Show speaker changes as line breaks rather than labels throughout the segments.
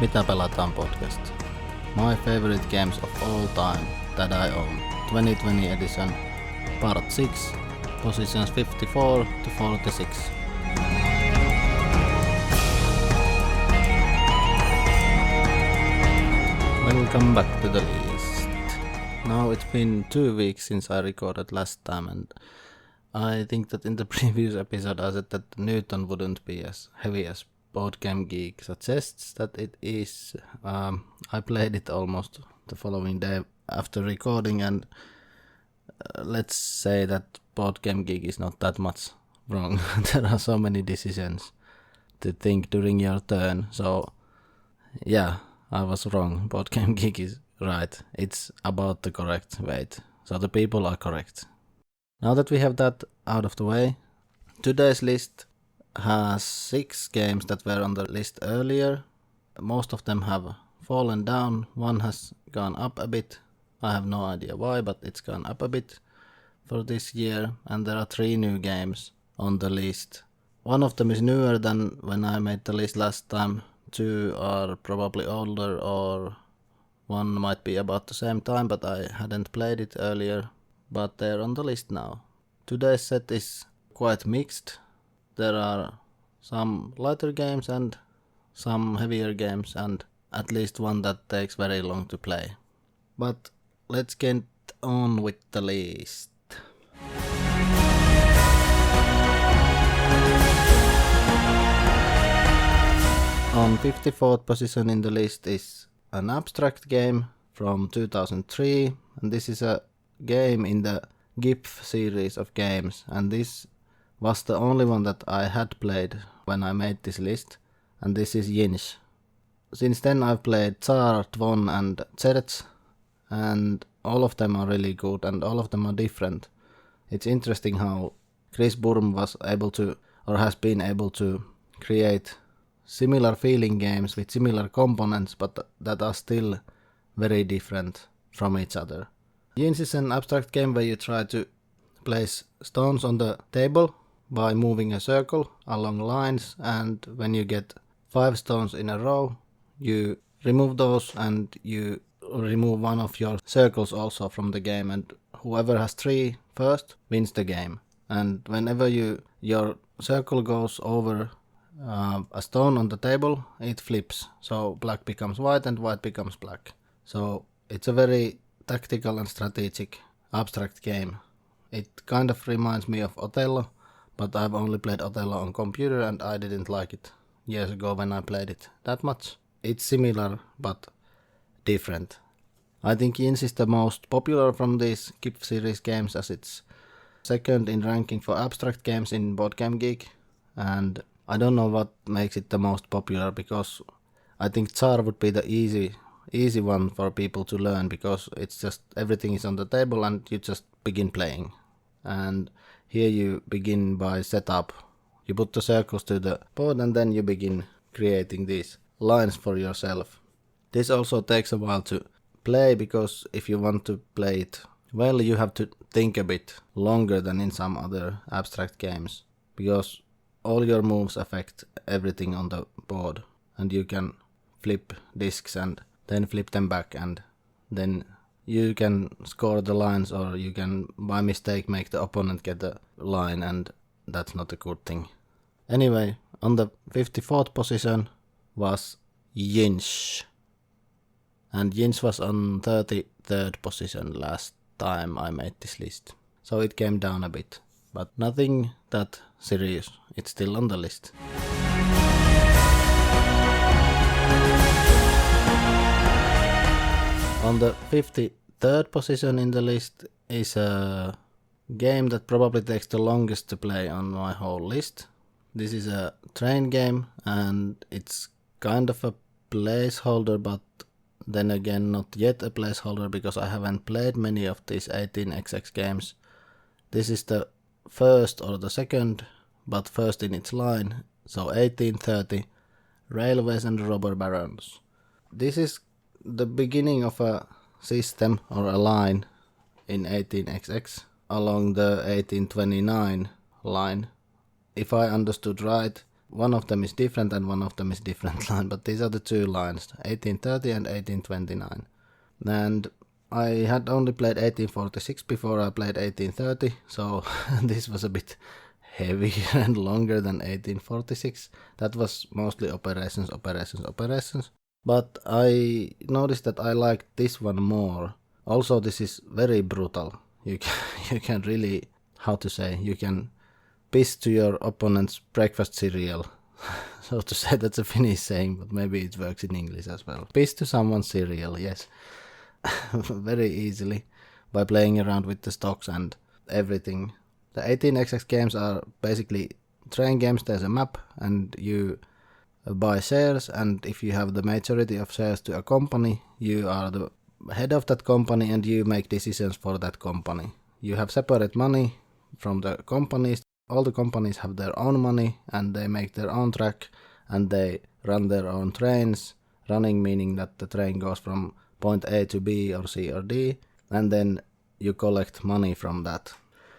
Mitä Pelataan podcast. My favorite games of all time that I own. 2020 edition, part 6, positions 54 to 46. Welcome back to the list. Now it's been 2 weeks since I recorded last time, and I think that in the previous episode I said that Newton wouldn't be as heavy as Board Game Geek suggests that it is. I played it almost the following day after recording, and let's say that Board Game Geek is not that much wrong. There are so many decisions to think during your turn, so yeah, I was wrong. Board Game Geek is right. It's about the correct weight, so the people are correct. Now that we have that out of the way, today's list has 6 games that were on the list earlier. Most of them have fallen down. One has gone up a bit. I have no idea why, but it's gone up a bit for this year. And there are 3 new games on the list. One of them is newer than when I made the list last time. 2 are probably older, or one might be about the same time, but I hadn't played it earlier. But they're on the list now. Today's set is quite mixed. There are some lighter games and some heavier games, and at least one that takes very long to play. But let's get on with the list. On 54th position in the list is an abstract game from 2003, and this is a game in the GIF series of games, and this was the only one that I had played when I made this list, and this is Yinch. Since then I've played Tsar, Tvon and Zerts, and all of them are really good and all of them are different. It's interesting how Chris Burm was able to, or has been able to, create similar feeling games with similar components but that are still very different from each other. Yinch is an abstract game where you try to place stones on the table by moving a circle along lines, and when you get 5 stones in a row, you remove those and you remove one of your circles also from the game, and whoever has 3 first wins the game. And whenever your circle goes over a stone on the table, it flips, so black becomes white and white becomes black. So it's a very tactical and strategic abstract game. It kind of reminds me of Othello, but I've only played Othello on computer and I didn't like it years ago when I played it that much. It's similar but different. I think Yinch is the most popular from these GIF series games, as it's second in ranking for abstract games in Board Game Geek, and I don't know what makes it the most popular, because I think Tsar would be the easy one for people to learn, because it's just everything is on the table and you just begin playing. And here you begin by setup. You put the circles to the board and then you begin creating these lines for yourself. This also takes a while to play, because if you want to play it well, you have to think a bit longer than in some other abstract games, because all your moves affect everything on the board, and you can flip discs and then flip them back, and then you can score the lines, or you can by mistake make the opponent get the line, and that's not a good thing. Anyway, on the 54th position was Yinch. And Yinch was on 33rd position last time I made this list. So it came down a bit, but nothing that serious. It's still on the list. On the 53rd position in the list is a game that probably takes the longest to play on my whole list. This is a train game, and it's kind of a placeholder, but then again not yet a placeholder, because I haven't played many of these 18xx games. This is the first or the second, but first in its line, so 1830, Railways and Robber Barons. This is the beginning of a system or a line in 18xx along the 1829 line. If I understood right, one of them is different and one of them is different line, but these are the two lines, 1830 and 1829. And I had only played 1846 before I played 1830, so this was a bit heavier and longer than 1846. That was mostly operations. But I noticed that I liked this one more. Also, this is very brutal. You can really, you can piss to your opponent's breakfast cereal. So to say, that's a Finnish saying, but maybe it works in English as well. Piss to someone's cereal, yes. Very easily by playing around with the stocks and everything. The 18xx games are basically train games. There's a map and you buy shares, and if you have the majority of shares to a company, you are the head of that company and you make decisions for that company. You have separate money from the companies. All the companies have their own money and they make their own track and they run their own trains. Running meaning that the train goes from point A to B or C or D, and then you collect money from that.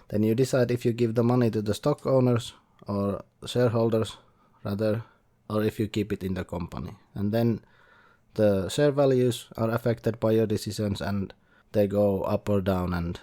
Then you decide if you give the money to the stock owners or shareholders rather, or if you keep it in the company. And then the share values are affected by your decisions and they go up or down and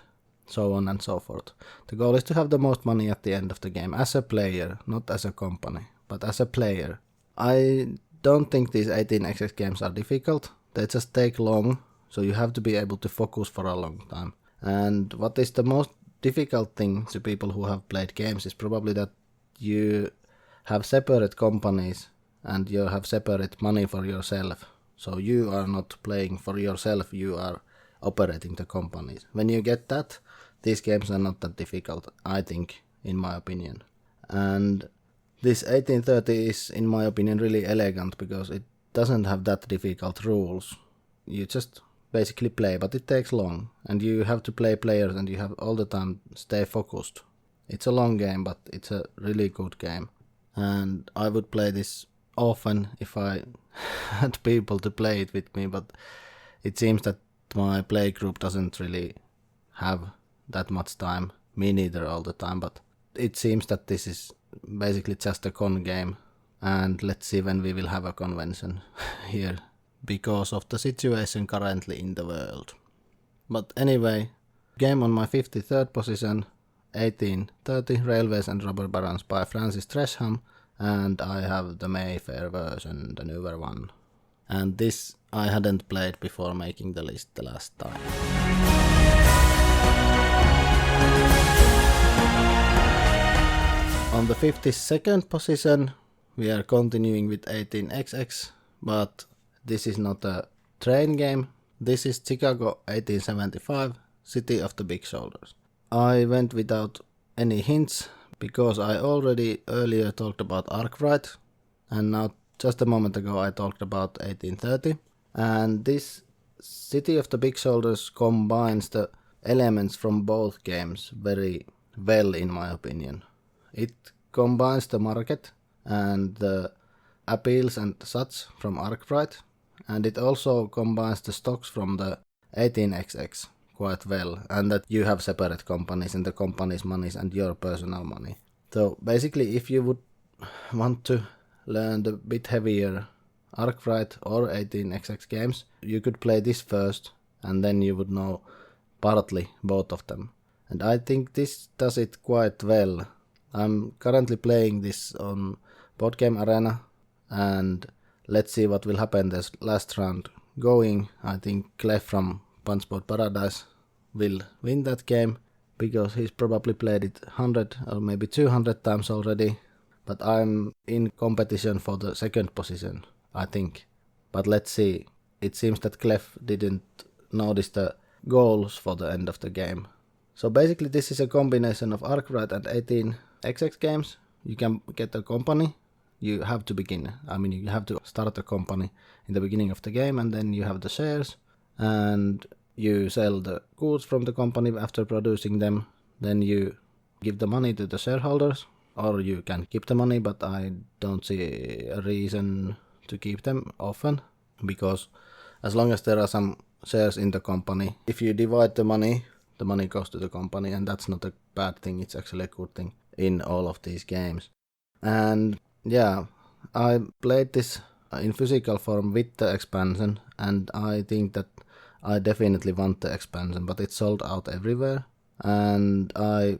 so on and so forth. The goal is to have the most money at the end of the game as a player, not as a company, but as a player. I don't think these 18xx games are difficult. They just take long, so you have to be able to focus for a long time. And what is the most difficult thing to people who have played games is probably that you have separate companies and you have separate money for yourself. So you are not playing for yourself, you are operating the companies. When you get that, these games are not that difficult, I think, in my opinion. And this 1830 is, in my opinion, really elegant because it doesn't have that difficult rules. You just basically play, but it takes long and you have to play players and you have all the time stay focused. It's a long game, but it's a really good game. And I would play this often if I had people to play it with me, but it seems that my play group doesn't really have that much time. Me neither all the time, but it seems that this is basically just a con game. And let's see when we will have a convention here because of the situation currently in the world. But anyway, game on my 53rd position, 1830 Railways and Robber Barons by Francis Tresham, and I have the Mayfair version, the newer one. And this I hadn't played before making the list the last time. On the 52nd position, we are continuing with 18xx, but this is not a train game. This is Chicago 1875, City of the Big Shoulders. I went without any hints because I already earlier talked about Arkwright, and now just a moment ago I talked about 1830. And this City of the Big Shoulders combines the elements from both games very well, in my opinion. It combines the market and the appeals and such from Arkwright, and it also combines the stocks from the 18xx quite well, and that you have separate companies and the company's monies and your personal money. So basically, if you would want to learn the bit heavier Arkwright or 18xx games, you could play this first and then you would know partly both of them. And I think this does it quite well. I'm currently playing this on Board Game Arena, and let's see what will happen this last round going. I think Clef from Punchboard Paradise will win that game because he's probably played it 100 or maybe 200 times already, but I'm in competition for the second position, I think. But let's see. It seems that Clef didn't notice the goals for the end of the game. So basically this is a combination of Arkwright and 18xx games. You can get a company. You have to begin. You have to start a company in the beginning of the game, and then you have the shares, and you sell the goods from the company after producing them. Then you give the money to the shareholders, or you can keep the money, but I don't see a reason to keep them often, because as long as there are some shares in the company, if you divide the money goes to the company, and that's not a bad thing, it's actually a good thing in all of these games. And Yeah, I played this in physical form with the expansion, and I think that I definitely want the expansion, but it's sold out everywhere, and I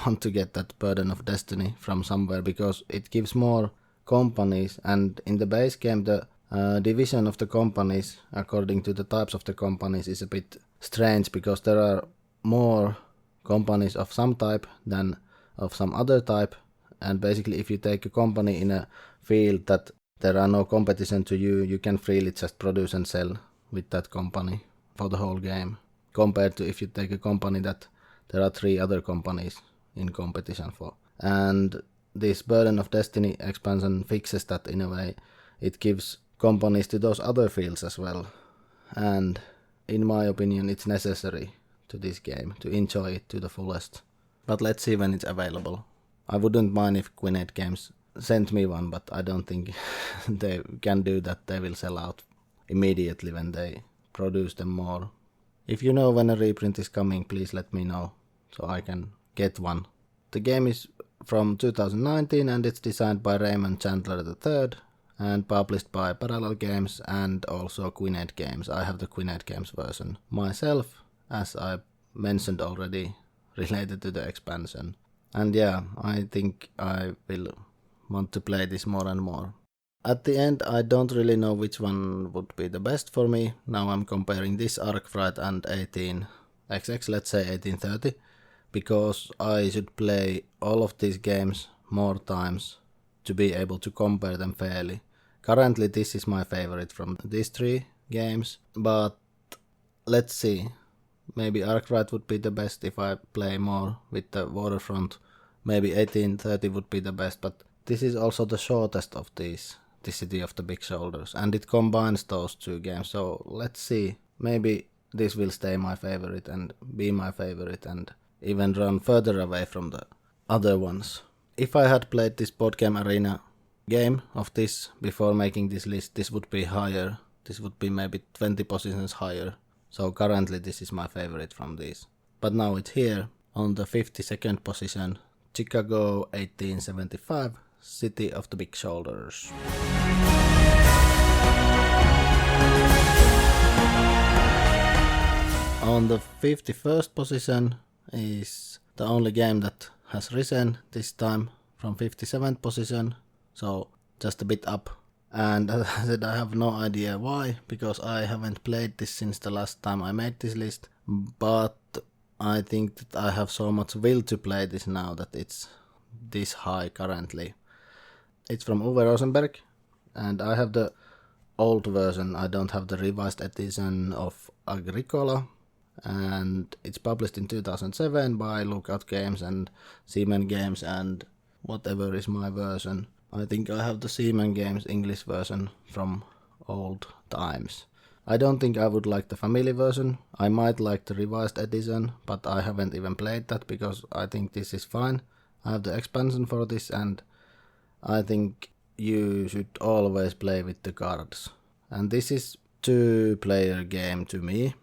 want to get that Burden of Destiny from somewhere because it gives more companies, and in the base game the division of the companies according to the types of the companies is a bit strange because there are more companies of some type than of some other type, and basically if you take a company in a field that there are no competition to you, you can freely just produce and sell with that company for the whole game, compared to if you take a company that there are 3 other companies in competition for. And this Burden of Destiny expansion fixes that in a way. It gives companies to those other fields as well, and in my opinion it's necessary to this game to enjoy it to the fullest. But let's see when it's available. I wouldn't mind if Gwinnett Games sent me one, but I don't think they can do that. They will sell out immediately when they produce them more. If you know when a reprint is coming, please let me know so I can get one. The game is from 2019 and it's designed by Raymond Chandler III and published by Parallel Games and also Gwinnett Games. I have the Gwinnett Games version myself, as I mentioned already, related to the expansion. And yeah, I think I will want to play this more and more. At the end, I don't really know which one would be the best for me. Now I'm comparing this Arkwright and 18XX, let's say 1830, because I should play all of these games more times to be able to compare them fairly. Currently this is my favorite from these 3 games, but let's see. Maybe Arkwright would be the best if I play more with the waterfront. Maybe 1830 would be the best, but this is also the shortest of these, the City of the Big Shoulders, and it combines those 2 games, so let's see. Maybe this will stay my favorite and be my favorite and even run further away from the other ones. If I had played this Board Game Arena game of this before making this list, this would be higher. This would be maybe 20 positions higher. So currently this is my favorite from these. But now it's here on the 52nd position, Chicago 1875, City of the Big Shoulders. On the 51st position is the only game that has risen this time from 57th position, so just a bit up. And as I said, I have no idea why, because I haven't played this since the last time I made this list, but I think that I have so much will to play this now that it's this high currently. It's from Uwe Rosenberg, and I have the old version. I don't have the revised edition of Agricola, and it's published in 2007 by Lookout Games and Seaman Games and whatever is my version. I think I have the Seaman Games English version from old times. I don't think I would like the family version. I might like the revised edition, but I haven't even played that because I think this is fine. I have the expansion for this, and I think you should always play with the cards. And this is 2-player game to me.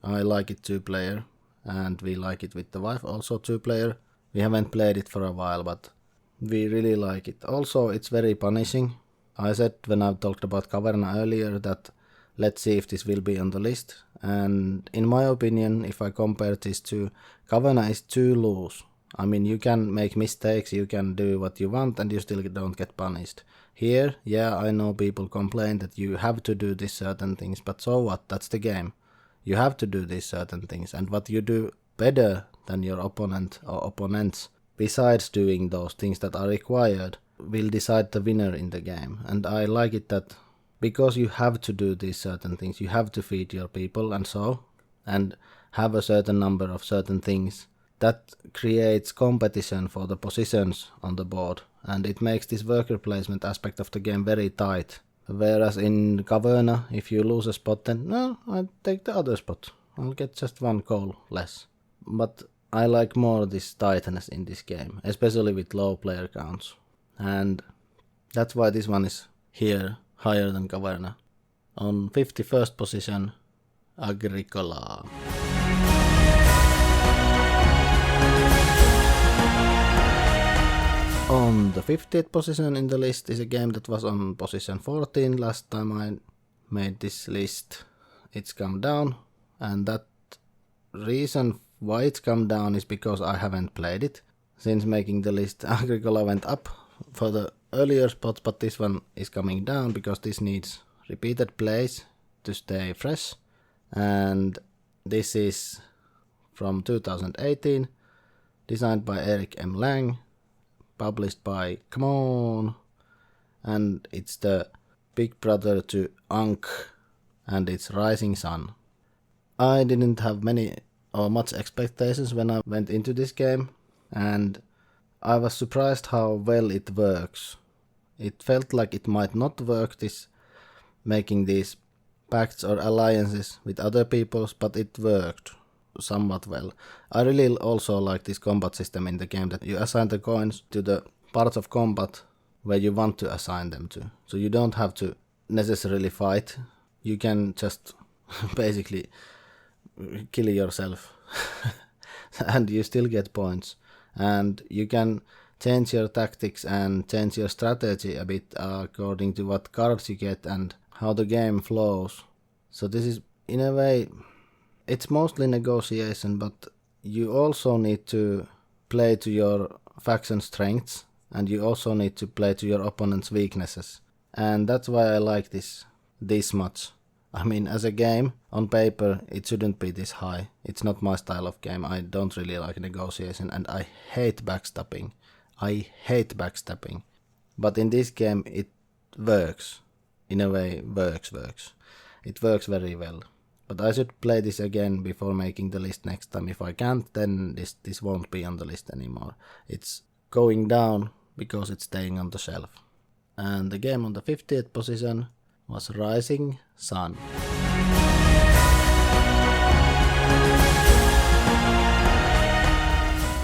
I like it 2-player, and we like it with the wife also 2-player. We haven't played it for a while, but we really like it. Also, it's very punishing. I said when I talked about Caverna earlier that let's see if this will be on the list. And in my opinion, if I compare these two, Caverna is too loose. I mean, you can make mistakes, you can do what you want, and you still don't get punished. Here, yeah, I know people complain that you have to do these certain things, but so what? That's the game. You have to do these certain things, and what you do better than your opponent or opponents, besides doing those things that are required, will decide the winner in the game. And I like it that because you have to do these certain things, you have to feed your people and have a certain number of certain things, that creates competition for the positions on the board, and it makes this worker placement aspect of the game very tight. Whereas in Caverna, if you lose a spot, then no, I take the other spot. I'll get just one coal less. But I like more this tightness in this game, especially with low player counts. And that's why this one is here, higher than Caverna. On 51st position, Agricola. On the 50th position in the list is a game that was on position 14 last time I made this list. It's come down, and that reason why it's come down is because I haven't played it. Since making the list, Agricola went up for the earlier spots, but this one is coming down because this needs repeated plays to stay fresh. And this is from 2018, designed by Eric M. Lang, published by Come On, and it's the big brother to Ankh, and it's Rising Sun. I didn't have many or much expectations when I went into this game, and I was surprised how well it works. It felt like it might not work, this making these pacts or alliances with other peoples, but it worked somewhat well. I really also like this combat system in the game, that you assign the coins to the parts of combat where you want to assign them to. So you don't have to necessarily fight. You can just basically kill yourself and you still get points. And you can change your tactics and change your strategy a bit according to what cards you get and how the game flows. So this is, in a way, it's mostly negotiation, but you also need to play to your faction strengths, and you also need to play to your opponent's weaknesses. And that's why I like this much. I mean, as a game, on paper, it shouldn't be this high. It's not my style of game. I don't really like negotiation, and I hate backstabbing. But in this game, it works. In a way, works. It works very well. But I should play this again before making the list next time. If I can't, then this won't be on the list anymore. It's going down because it's staying on the shelf. And the game on the 50th position was Rising Sun.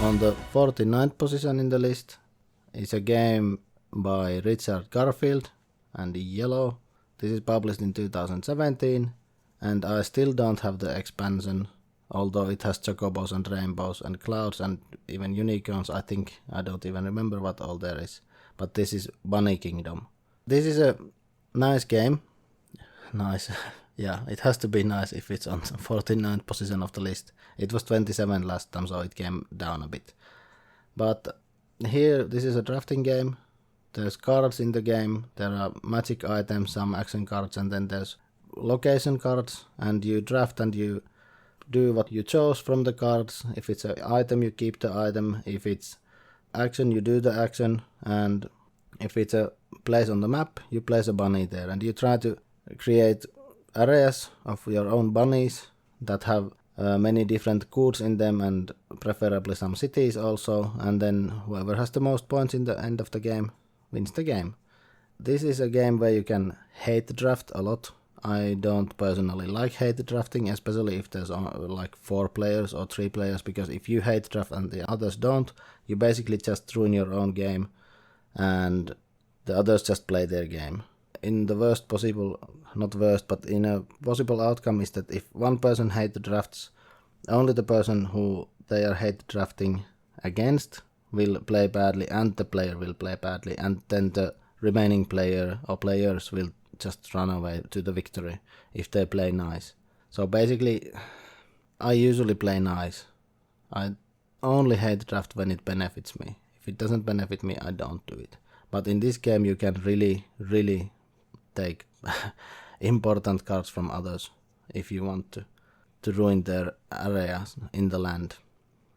On the 49th position in the list is a game by Richard Garfield and Yellow. This is published in 2017. And I still don't have the expansion, although it has chocobos and rainbows and clouds and even unicorns. I think I don't even remember what all there is. But this is Bunny Kingdom. This is a nice game. Nice. Yeah, it has to be nice if it's on the 49th position of the list. It was 27 last time, so it came down a bit. But here, this is a drafting game. There's cards in the game. There are magic items, some action cards, and then there's location cards, and you draft and you do what you chose from the cards. If it's an item, you keep the item. If it's action, you do the action. And if it's a place on the map, you place a bunny there. And you try to create areas of your own bunnies that have many different goods in them, and preferably some cities also. And then whoever has the most points in the end of the game wins the game. This is a game where you can hate draft a lot. I don't personally like hate drafting, especially if there's like 4 players or 3 players, because if you hate draft and the others don't, you basically just ruin your own game and the others just play their game. In the worst possible, not worst, but in a possible outcome is that if one person hate drafts, only the person who they are hate drafting against will play badly and the player will play badly, and then the remaining player or players will just run away to the victory if they play nice. So basically, I usually play nice. I only hate draft when it benefits me. If it doesn't benefit me, I don't do it. But in this game, you can really take important cards from others if you want to ruin their areas in the land.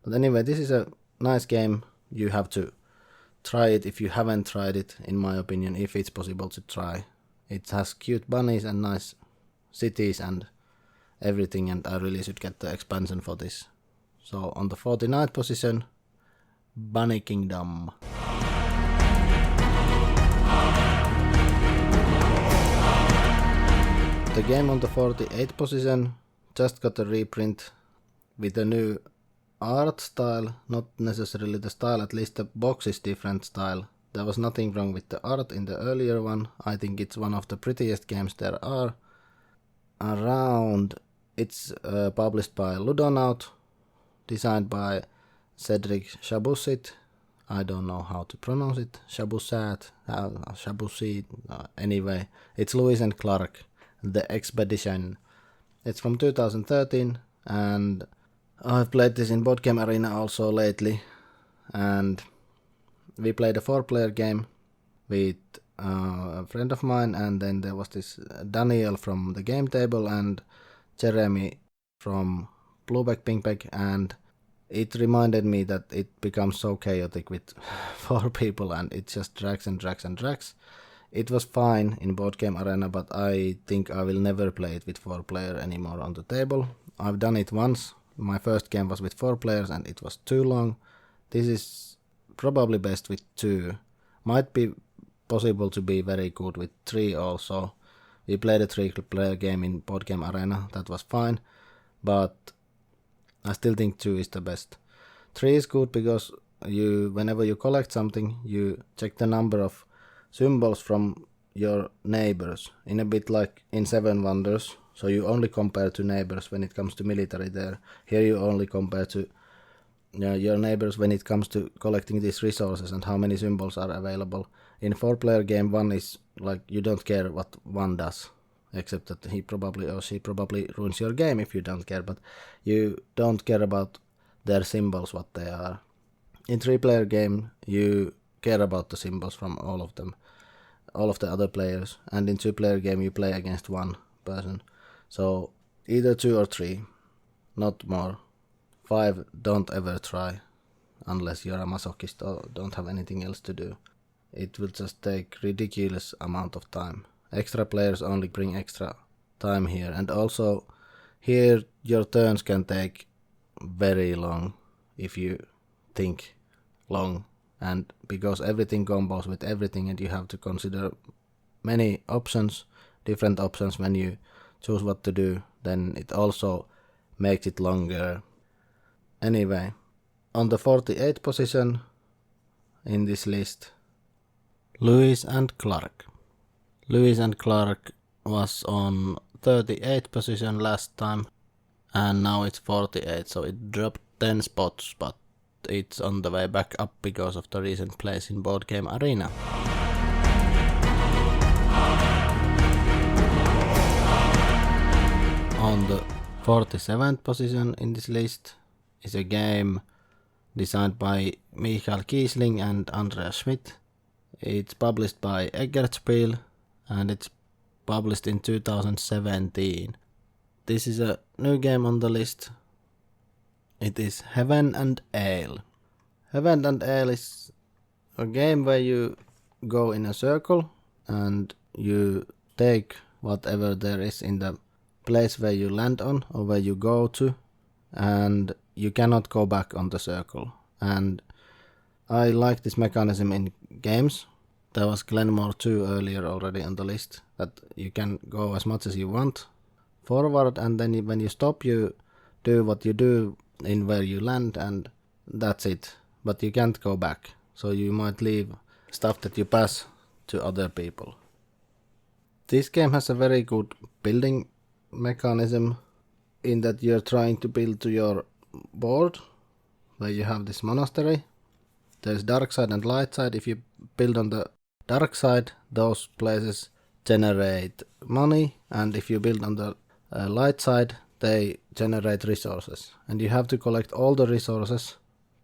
But anyway, this is a nice game. You have to try it if you haven't tried it, in my opinion, if it's possible to try. It has cute bunnies and nice cities and everything, and I really should get the expansion for this. So on the 49th position, Bunny Kingdom. The game on the 48th position just got a reprint with a new art style, not necessarily the style, at least the box is different style. There was nothing wrong with the art in the earlier one. I think it's one of the prettiest games there are around. It's published by Ludonaut, designed by Cedric Chaboussit, I don't know how to pronounce it. Shabusat, Shabusi, anyway. It's Lewis and Clark, The Expedition. It's from 2013, and I've played this in Board Game Arena also lately. And we played a 4-player game with a friend of mine, and then there was this Daniel from the game table and Jeremy from Blueback Pingback, and it reminded me that it becomes so chaotic with 4 people and it just drags and drags and drags. It was fine in Board Game Arena, but I think I will never play it with 4 players anymore on the table. I've done it once. My first game was with 4 players and it was too long. This is probably best with 2. Might be possible to be very good with 3 also. We played a 3-player game in Board Game Arena. That was fine, but I still think 2 is the best. 3 is good because whenever you collect something, you check the number of symbols from your neighbors, in a bit like in 7 Wonders. So you only compare to neighbors when it comes to military there. Here you only compare to your neighbors when it comes to collecting these resources and how many symbols are available. In 4-player game, 1 is like you don't care what 1 does. Except that he probably or she probably ruins your game if you don't care, but you don't care about their symbols, what they are. In 3-player game, you care about the symbols from all of them, all of the other players, and in 2-player game you play against 1 person. So either 2 or 3, not more. 5, don't ever try, unless you're a masochist or don't have anything else to do. It will just take ridiculous amount of time. Extra players only bring extra time here, and also here your turns can take very long if you think long, and because everything combos with everything and you have to consider many options, different options when you choose what to do, then it also makes it longer. Anyway, on the 48th position in this list, Lewis and Clark. Lewis and Clark was on 38th position last time, and now it's 48, so it dropped 10 spots, but it's on the way back up because of the recent place in Board Game Arena. On the 47th position in this list is a game designed by Michael Kiesling and Andreas Schmidt. It's published by Eggertspiel, and it's published in 2017. This is a new game on the list. It is Heaven and Ale. Heaven and Ale is a game where you go in a circle and you take whatever there is in the place where you land on or where you go to, and you cannot go back on the circle. And I like this mechanism in games. There was Glenmore 2 earlier already on the list, that you can go as much as you want forward, and then when you stop you do what you do in where you land, and that's it. But you can't go back, so you might leave stuff that you pass to other people. This game has a very good building mechanism in that you're trying to build to your board where you have this monastery. There's dark side and light side. If you build on the dark side, those places generate money, and if you build on the light side, they generate resources, and you have to collect all the resources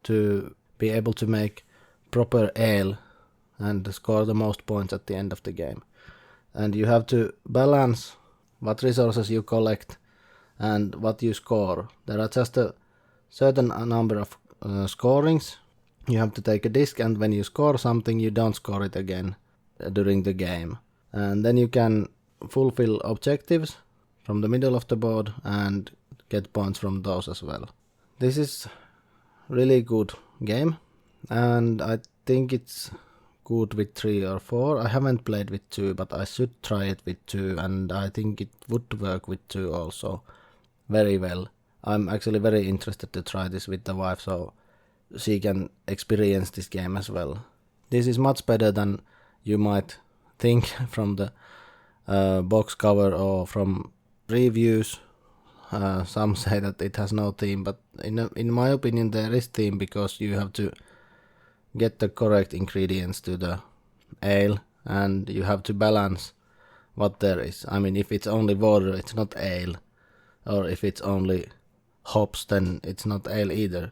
to be able to make proper ale and score the most points at the end of the game. And you have to balance what resources you collect and what you score. There are just a certain number of scorings. You have to take a disc, and when you score something, you don't score it again during the game. And then you can fulfill objectives from the middle of the board and get points from those as well. This is really good game, and I think it's good with 3 or 4. I haven't played with 2, but I should try it with 2, and I think it would work with 2 also very well. I'm actually very interested to try this with the wife, so she can experience this game as well. This is much better than you might think from the box cover or from reviews. Some say that it has no theme, but in my opinion there is theme, because you have to get the correct ingredients to the ale, and you have to balance what there is. I mean, if it's only water, it's not ale, or if it's only hops, then it's not ale either.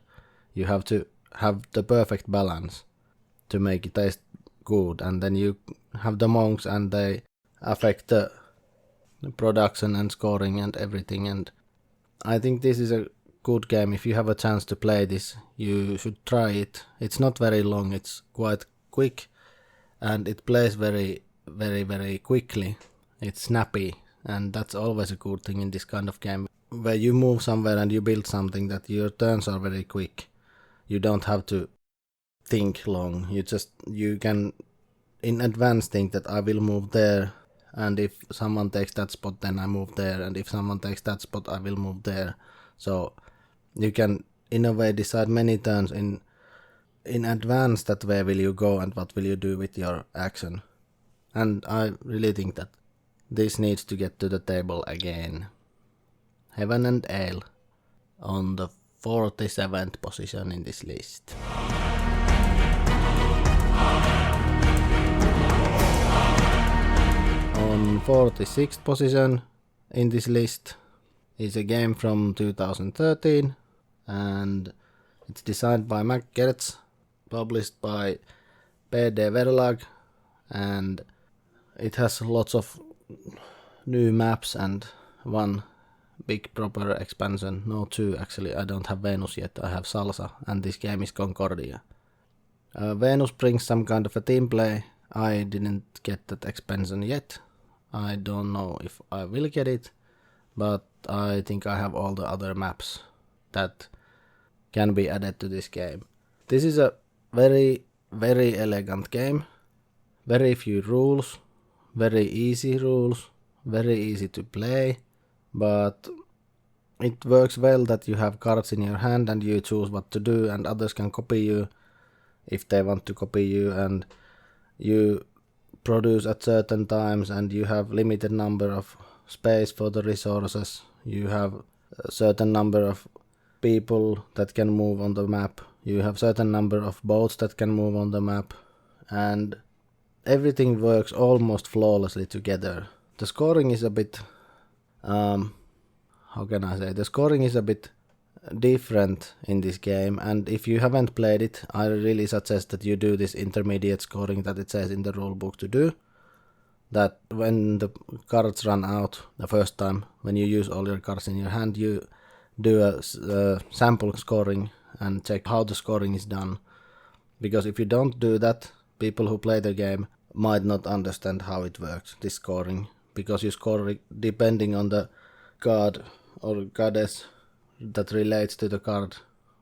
You have to have the perfect balance to make it taste good, and then you have the monks, and they affect the production and scoring and everything. And I think this is a good game. If you have a chance to play this, you should try it. It's not very long, it's quite quick, and it plays very, very, very quickly. It's snappy, and that's always a good thing in this kind of game, where you move somewhere and you build something, that your turns are very quick. You don't have to think long. You can in advance think that I will move there, and if someone takes that spot, then I move there, and if someone takes that spot, I will move there. So you can in a way decide many turns in advance that where will you go and what will you do with your action. And I really think that this needs to get to the table again. Heaven and Ale on the 47th position in this list. On 46th position in this list is a game from 2013, and it's designed by Mac Gertz, published by PD Verlag, and it has lots of new maps and one big proper expansion. No, two actually. I don't have Venus yet, I have Salsa, and this game is Concordia. Venus brings some kind of a team play. I didn't get that expansion yet. I don't know if I will get it, but I think I have all the other maps that can be added to this game. This is a very, very elegant game. Very few rules, very easy rules, very easy to play, but it works well that you have cards in your hand and you choose what to do, and others can copy you if they want to copy you, and you produce at certain times, and you have limited number of space for the resources. You have a certain number of people that can move on the map. You have certain number of boats that can move on the map, and everything works almost flawlessly together. The scoring is a bit the scoring is a bit different in this game, and if you haven't played it, I really suggest that you do this intermediate scoring that it says in the rulebook to do. That when the cards run out the first time, when you use all your cards in your hand, you do a sample scoring and check how the scoring is done. Because if you don't do that, people who play the game might not understand how it works, this scoring, because you score depending on the god or goddess that relates to the card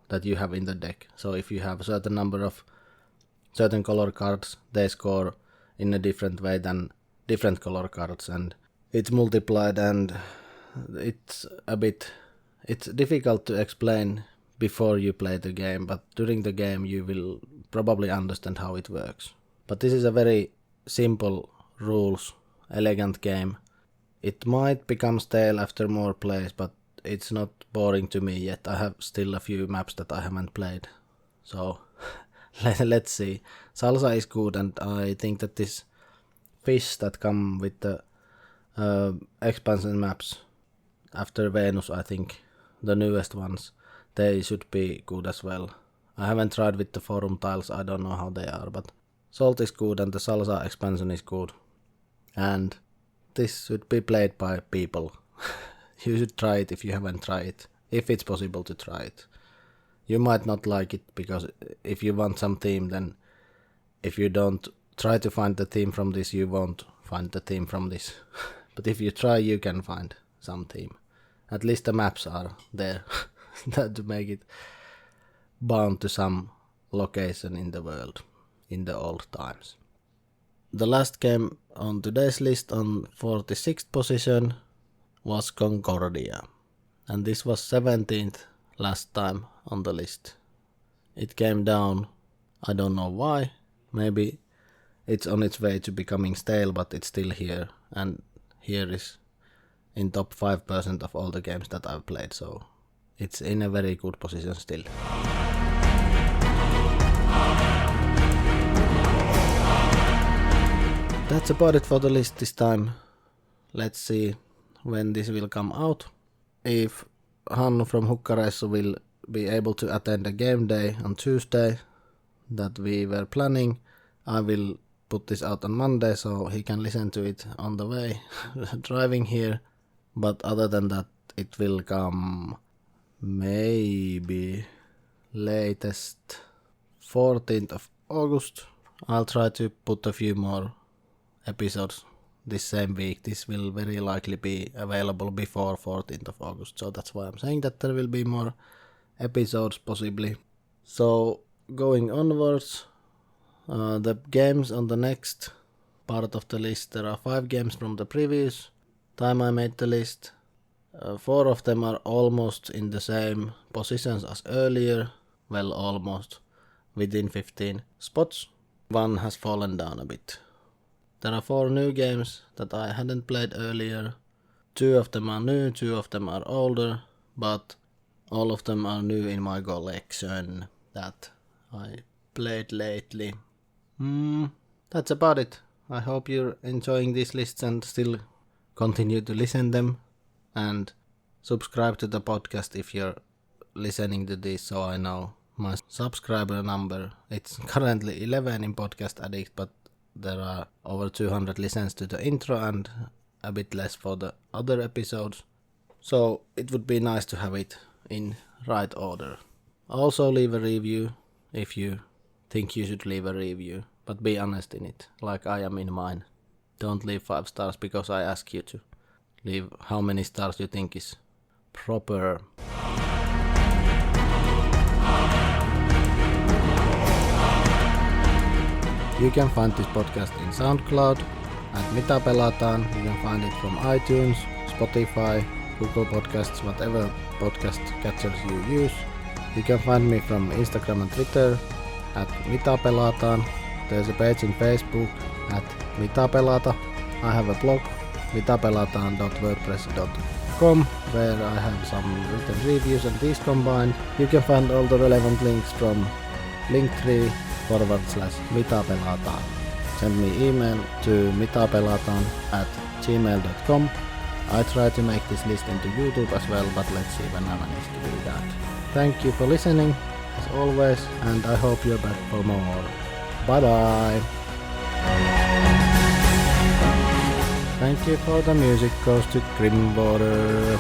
that you have in the deck. So if you have a certain number of certain color cards, they score in a different way than different color cards, and it's multiplied, and it's difficult to explain before you play the game, but during the game you will probably understand how it works. But this is a very simple rules, elegant game. It might become stale after more plays, but it's not boring to me yet. I have still a few maps that I haven't played, so let's see. Salsa is good, and I think that this fish that come with the expansion maps after Venus, I think the newest ones, they should be good as well. I haven't tried with the forum tiles, I don't know how they are, but Salt is good and the Salsa expansion is good, and this should be played by people. You should try it if you haven't tried it, if it's possible to try it. You might not like it, because if you want some theme, then if you don't try to find the theme from this, you won't find the theme from this. But if you try, you can find some theme. At least the maps are there to make it bound to some location in the world in the old times. The last game on today's list, on 46th position, was Concordia, and this was 17th last time on the list. It came down, I don't know why, maybe it's on its way to becoming stale, but it's still here, and here is in top 5% of all the games that I've played, so it's in a very good position still. that's about it for the list this time. Let's see when this will come out. If Hannu from Hukkareissu will be able to attend a game day on Tuesday that we were planning, I will put this out on Monday so he can listen to it on the way driving here. But other than that, it will come maybe latest 14th of August. I'll try to put a few more episodes this same week. This will very likely be available before 14th of August, so that's why I'm saying that there will be more episodes possibly. So going onwards, the games on the next part of the list, there are 5 games from the previous time I made the list. 4 of them are almost in the same positions as earlier, well, almost within 15 spots. 1 has fallen down a bit. There are 4 new games that I hadn't played earlier. 2 of them are new, 2 of them are older, but all of them are new in my collection that I played lately. That's about it. I hope you're enjoying these lists and still continue to listen them. And subscribe to the podcast if you're listening to this so I know my subscriber number. It's currently 11 in Podcast Addict, but there are over 200 listens to the intro and a bit less for the other episodes. So it would be nice to have it in right order. Also leave a review if you think you should leave a review, but be honest in it, like I am in mine. Don't leave 5 stars because I ask you to. Leave how many stars you think is proper. You can find this podcast in SoundCloud at Mitä Pelataan. You can find it from iTunes, Spotify, Google Podcasts, whatever podcast catchers you use. You can find me from Instagram and Twitter at Mitä Pelataan. There's a page in Facebook at Mitä Pelata. I have a blog, mitapelataan.wordpress.com, where I have some written reviews and these combined. You can find all the relevant links from linktree/Mitä Pelataan. Send me email to mitapelataan@gmail.com. I try to make this list into YouTube as well, but let's see when I manage to do that. Thank you for listening, as always, and I hope you're back for more. Bye bye! Thank you for the music goes to Grimwater.